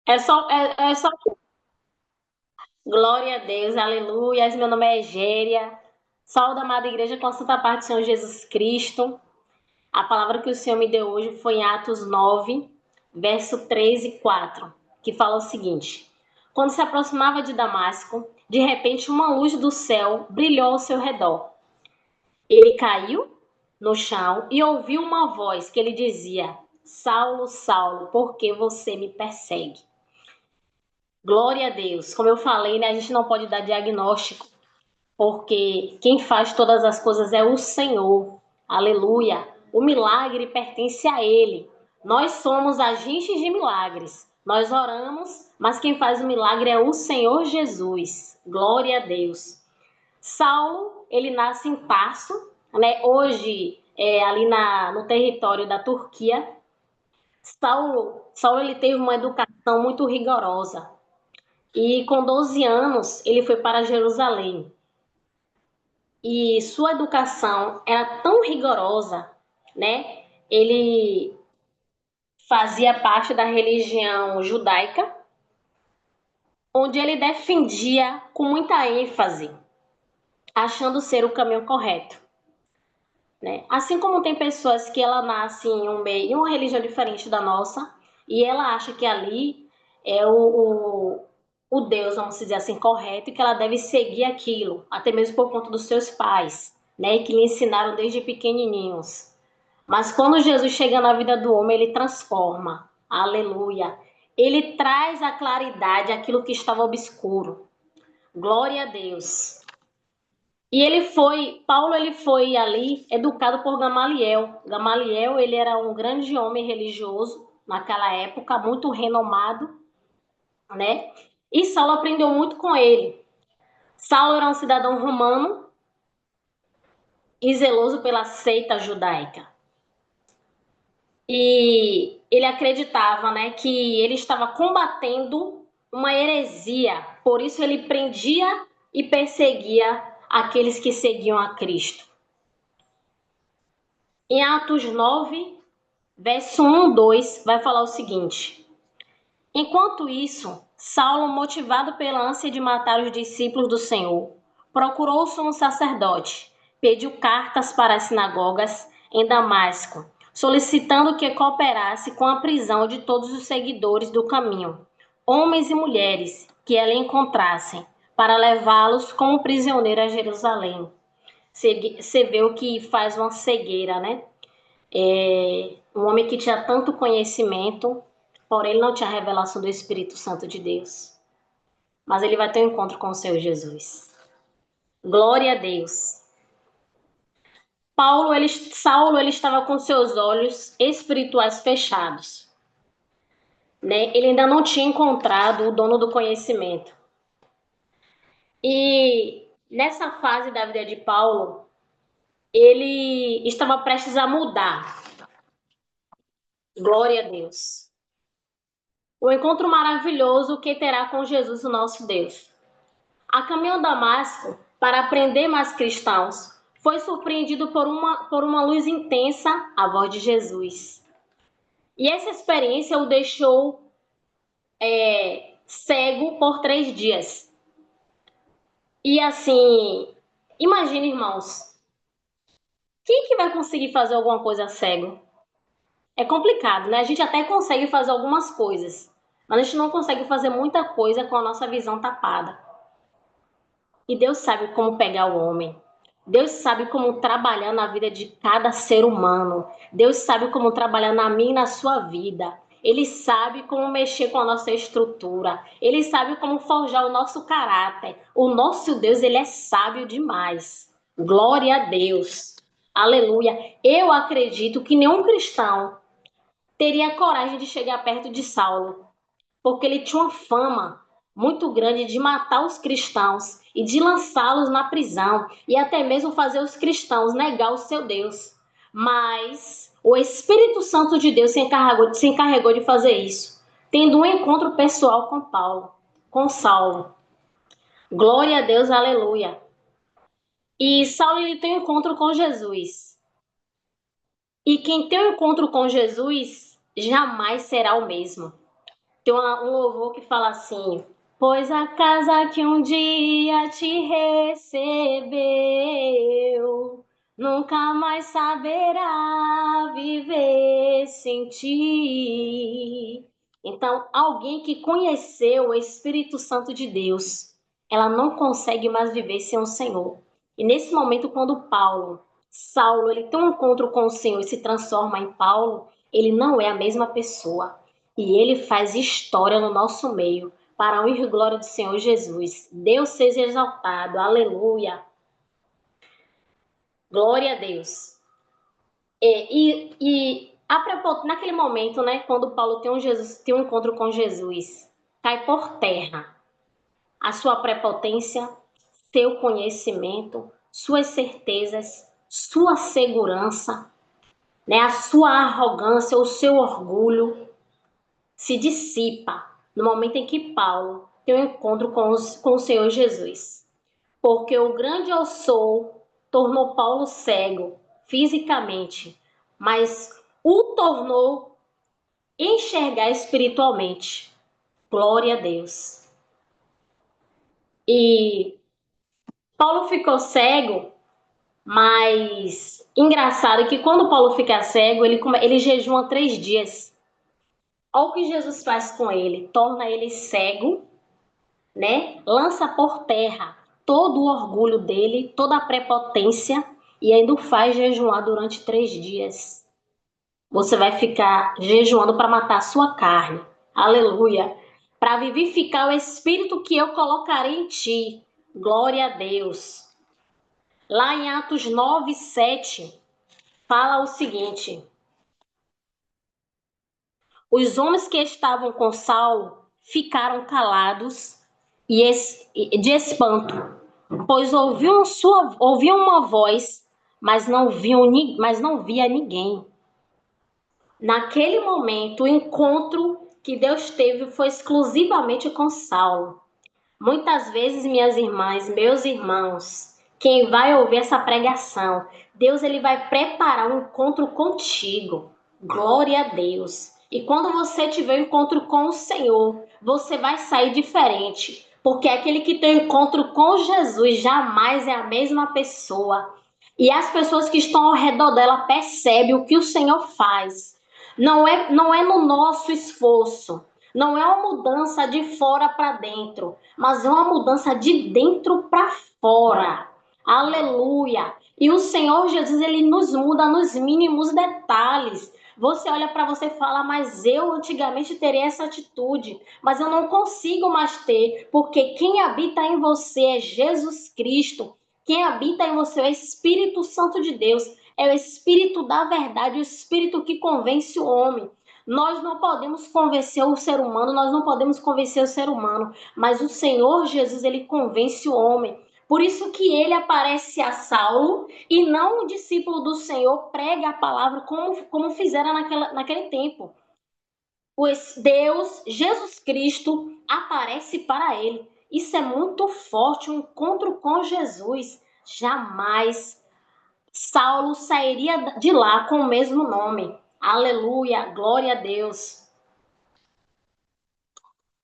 É só glória a Deus, aleluia. Meu nome é Egéria. Saúde, amada igreja, com a santa paz do Senhor Jesus Cristo. A palavra que o Senhor me deu hoje foi em Atos 9, verso 3 e 4, que fala o seguinte: quando se aproximava de Damasco, de repente uma luz do céu brilhou ao seu redor. Ele caiu no chão e ouviu uma voz que lhe dizia: Saulo, Saulo, por que você me persegue? Glória a Deus. Como eu falei, né, a gente não pode dar diagnóstico, porque quem faz todas as coisas é o Senhor. Aleluia. O milagre pertence a Ele. Nós somos agentes de milagres. Nós oramos, mas quem faz o milagre é o Senhor Jesus. Glória a Deus. Saulo, ele nasce em Tarso, né? Hoje ali no território da Turquia. Saulo ele teve uma educação muito rigorosa. E com 12 anos, ele foi para Jerusalém. E sua educação era tão rigorosa, né? Ele fazia parte da religião judaica, onde ele defendia com muita ênfase, achando ser o caminho correto, né? Assim como tem pessoas que ela nasce em um meio, em uma religião diferente da nossa, e ela acha que ali é o Deus, vamos dizer assim, correto, e que ela deve seguir aquilo, até mesmo por conta dos seus pais, né? E que lhe ensinaram desde pequenininhos. Mas quando Jesus chega na vida do homem, ele transforma. Aleluia. Ele traz a claridade aquilo que estava obscuro. Glória a Deus. E Paulo ele foi ali educado por Gamaliel. Gamaliel, ele era um grande homem religioso naquela época, muito renomado, né? E Saulo aprendeu muito com ele. Saulo era um cidadão romano e zeloso pela seita judaica. E ele acreditava, né, que ele estava combatendo uma heresia, por isso ele prendia e perseguia aqueles que seguiam a Cristo. Em Atos 9, verso 1, 2, vai falar o seguinte: enquanto isso, Saulo, motivado pela ânsia de matar os discípulos do Senhor, procurou o sumo sacerdote, pediu cartas para as sinagogas em Damasco, solicitando que cooperasse com a prisão de todos os seguidores do caminho, homens e mulheres que ela encontrassem, para levá-los como prisioneiro a Jerusalém. Você vê o que faz uma cegueira, né? Um homem que tinha tanto conhecimento, porém ele não tinha a revelação do Espírito Santo de Deus. Mas ele vai ter um encontro com o Senhor Jesus. Glória a Deus. Saulo, ele estava com seus olhos espirituais fechados, né? Ele ainda não tinha encontrado o dono do conhecimento. E nessa fase da vida de Paulo, ele estava prestes a mudar. Glória a Deus. O encontro maravilhoso que terá com Jesus, o nosso Deus. A caminho a Damasco, para aprender mais cristãos, foi surpreendido por uma luz intensa, a voz de Jesus. E essa experiência o deixou cego por 3 dias. E assim, imagine, irmãos, quem que vai conseguir fazer alguma coisa cego? É complicado, né? A gente até consegue fazer algumas coisas, mas a gente não consegue fazer muita coisa com a nossa visão tapada. E Deus sabe como pegar o homem. Deus sabe como trabalhar na vida de cada ser humano. Deus sabe como trabalhar na minha e na sua vida. Ele sabe como mexer com a nossa estrutura. Ele sabe como forjar o nosso caráter. O nosso Deus, ele é sábio demais. Glória a Deus. Aleluia. Eu acredito que nenhum cristão teria coragem de chegar perto de Saulo, porque ele tinha uma fama muito grande de matar os cristãos e de lançá-los na prisão e até mesmo fazer os cristãos negar o seu Deus. Mas o Espírito Santo de Deus se encarregou de fazer isso, tendo um encontro pessoal com Saulo. Glória a Deus, aleluia. E Saulo ele tem um encontro com Jesus. E quem tem um encontro com Jesus jamais será o mesmo. Tem um louvor que fala assim: pois a casa que um dia te recebeu nunca mais saberá viver sem ti. Então, alguém que conheceu o Espírito Santo de Deus, ela não consegue mais viver sem o Senhor. E nesse momento, quando Saulo, ele tem um encontro com o Senhor e se transforma em Paulo, ele não é a mesma pessoa. E ele faz história no nosso meio, para a honra e glória do Senhor Jesus. Deus seja exaltado, aleluia. Glória a Deus. Naquele momento, né, quando Paulo tem um encontro com Jesus, cai por terra a sua prepotência, seu conhecimento, suas certezas, sua segurança, né, a sua arrogância, o seu orgulho se dissipa no momento em que Paulo tem um encontro com o Senhor Jesus. Porque o grande eu sou tornou Paulo cego fisicamente, mas o tornou enxergar espiritualmente. Glória a Deus. E Paulo ficou cego, mas engraçado que quando Paulo fica cego, ele jejuma 3 dias. Olha o que Jesus faz com ele: torna ele cego, né? Lança por terra todo o orgulho dele, toda a prepotência, e ainda o faz jejuar durante 3 dias. Você vai ficar jejuando para matar a sua carne. Aleluia. Para vivificar o espírito que eu colocarei em ti. Glória a Deus. Lá em Atos 9:7, fala o seguinte: os homens que estavam com Saulo ficaram calados e de espanto, pois ouviam uma voz, mas não via ninguém. Naquele momento, o encontro que Deus teve foi exclusivamente com Saulo. Muitas vezes, minhas irmãs, meus irmãos, quem vai ouvir essa pregação, Deus ele vai preparar um encontro contigo. Glória a Deus. E quando você tiver um encontro com o Senhor, você vai sair diferente, porque aquele que tem um encontro com Jesus jamais é a mesma pessoa. E as pessoas que estão ao redor dela percebem o que o Senhor faz. Não é no nosso esforço, não é uma mudança de fora para dentro, mas é uma mudança de dentro para fora. Aleluia! E o Senhor Jesus, ele nos muda nos mínimos detalhes. Você olha para você e fala: mas eu antigamente teria essa atitude, mas eu não consigo mais ter, porque quem habita em você é Jesus Cristo. Quem habita em você é o Espírito Santo de Deus, é o Espírito da verdade, o Espírito que convence o homem. Nós não podemos convencer o ser humano, nós não podemos convencer o ser humano, mas o Senhor Jesus, ele convence o homem. Por isso que ele aparece a Saulo e não o discípulo do Senhor prega a palavra como fizeram naquele tempo. Deus, Jesus Cristo, aparece para ele. Isso é muito forte, um encontro com Jesus. Jamais Saulo sairia de lá com o mesmo nome. Aleluia, glória a Deus.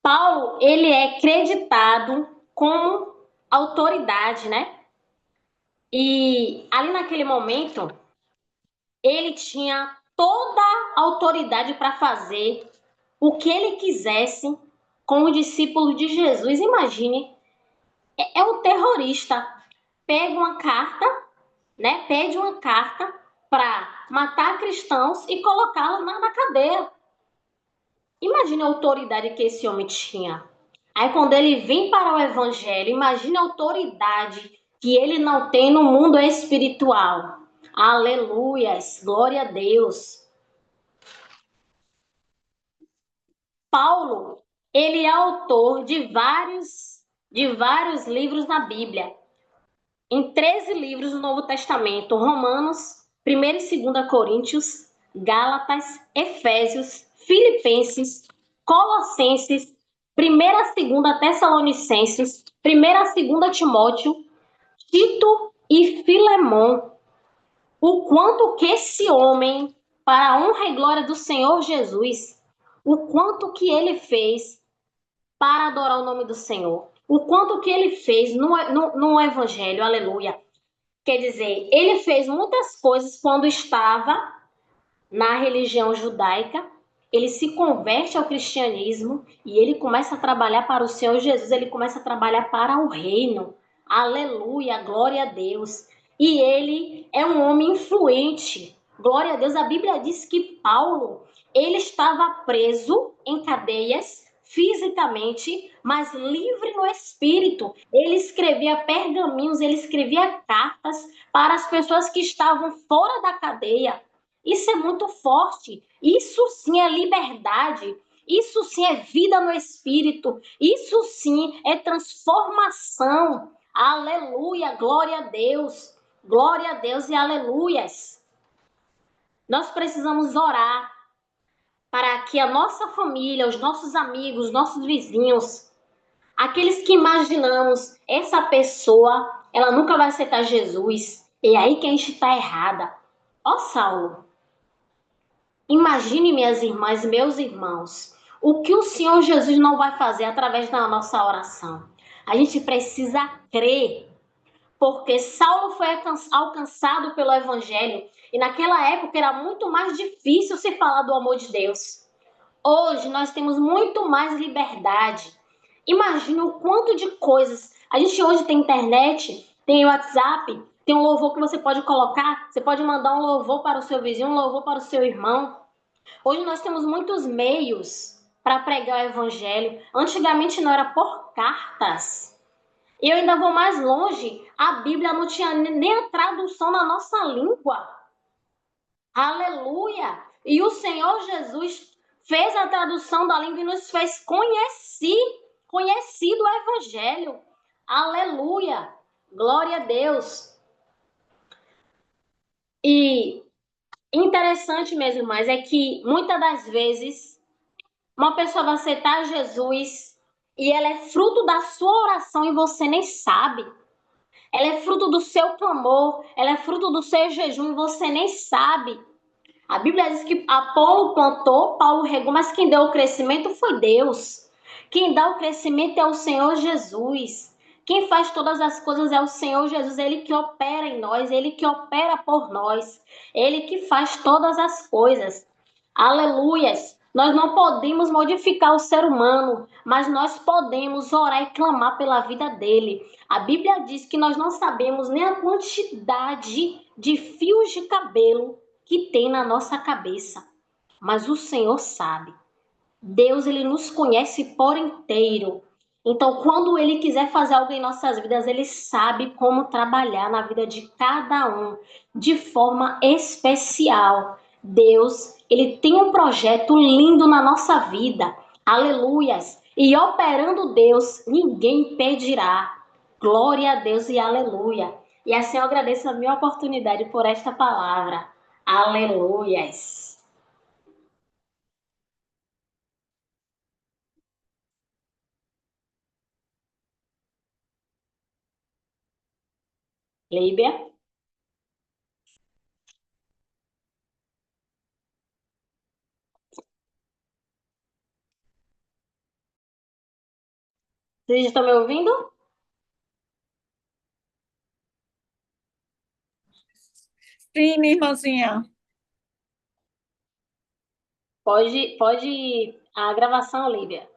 Paulo, ele é creditado como autoridade, né? E ali naquele momento, ele tinha toda a autoridade para fazer o que ele quisesse com o discípulo de Jesus. Imagine, é um terrorista. Pega uma carta, né? Pede uma carta para matar cristãos e colocá-los na cadeia. Imagine a autoridade que esse homem tinha. Aí quando ele vem para o evangelho, imagine a autoridade que ele não tem no mundo espiritual. Aleluias, glória a Deus. Paulo, ele é autor de vários livros na Bíblia. Em 13 livros do Novo Testamento: Romanos, 1ª e 2ª Coríntios, Gálatas, Efésios, Filipenses, Colossenses, 1ª e 2ª Tessalonicenses, 1ª e 2ª Timóteo, Tito e Filemon. O quanto que esse homem, para a honra e glória do Senhor Jesus, o quanto que ele fez para adorar o nome do Senhor, o quanto que ele fez no Evangelho, aleluia. Quer dizer, ele fez muitas coisas quando estava na religião judaica, ele se converte ao cristianismo e ele começa a trabalhar para o Senhor Jesus, ele começa a trabalhar para o reino. Aleluia, glória a Deus. E ele é um homem influente. Glória a Deus. A Bíblia diz que Paulo, ele estava preso em cadeias fisicamente, mas livre no espírito. Ele escrevia pergaminhos, ele escrevia cartas para as pessoas que estavam fora da cadeia. Isso é muito forte. Isso sim é liberdade. Isso sim é vida no espírito. Isso sim é transformação. Aleluia, glória a Deus. Glória a Deus e aleluias. Nós precisamos orar para que a nossa família, os nossos amigos, nossos vizinhos, aqueles que imaginamos, essa pessoa, ela nunca vai aceitar Jesus. É aí que a gente está errada. Ó Saulo, imagine, minhas irmãs, meus irmãos, o que o Senhor Jesus não vai fazer através da nossa oração. A gente precisa crer, porque Saulo foi alcançado pelo Evangelho e naquela época era muito mais difícil se falar do amor de Deus. Hoje nós temos muito mais liberdade. Imagina o quanto de coisas. A gente hoje tem internet, tem WhatsApp, tem um louvor que você pode colocar, você pode mandar um louvor para o seu vizinho, um louvor para o seu irmão. Hoje nós temos muitos meios para pregar o evangelho. Antigamente não era por cartas. E eu ainda vou mais longe. A Bíblia não tinha nem a tradução na nossa língua. Aleluia! E o Senhor Jesus fez a tradução da língua e nos fez conhecido o evangelho. Aleluia! Glória a Deus. E interessante mesmo, mas é que muitas das vezes uma pessoa vai aceitar Jesus e ela é fruto da sua oração e você nem sabe. Ela é fruto do seu clamor, ela é fruto do seu jejum e você nem sabe. A Bíblia diz que Apolo plantou, Paulo regou, mas quem deu o crescimento foi Deus. Quem dá o crescimento é o Senhor Jesus. Quem faz todas as coisas é o Senhor Jesus, Ele que opera em nós, Ele que opera por nós, Ele que faz todas as coisas. Aleluias! Nós não podemos modificar o ser humano, mas nós podemos orar e clamar pela vida dele. A Bíblia diz que nós não sabemos nem a quantidade de fios de cabelo que tem na nossa cabeça, mas o Senhor sabe. Deus, ele nos conhece por inteiro. Então, quando ele quiser fazer algo em nossas vidas, ele sabe como trabalhar na vida de cada um de forma especial. Deus, ele tem um projeto lindo na nossa vida. Aleluias. E operando Deus, ninguém impedirá. Glória a Deus e aleluia. E assim eu agradeço a minha oportunidade por esta palavra. Aleluias. Líbia, vocês estão me ouvindo? Sim, minha irmãzinha. Pode a gravação, Líbia.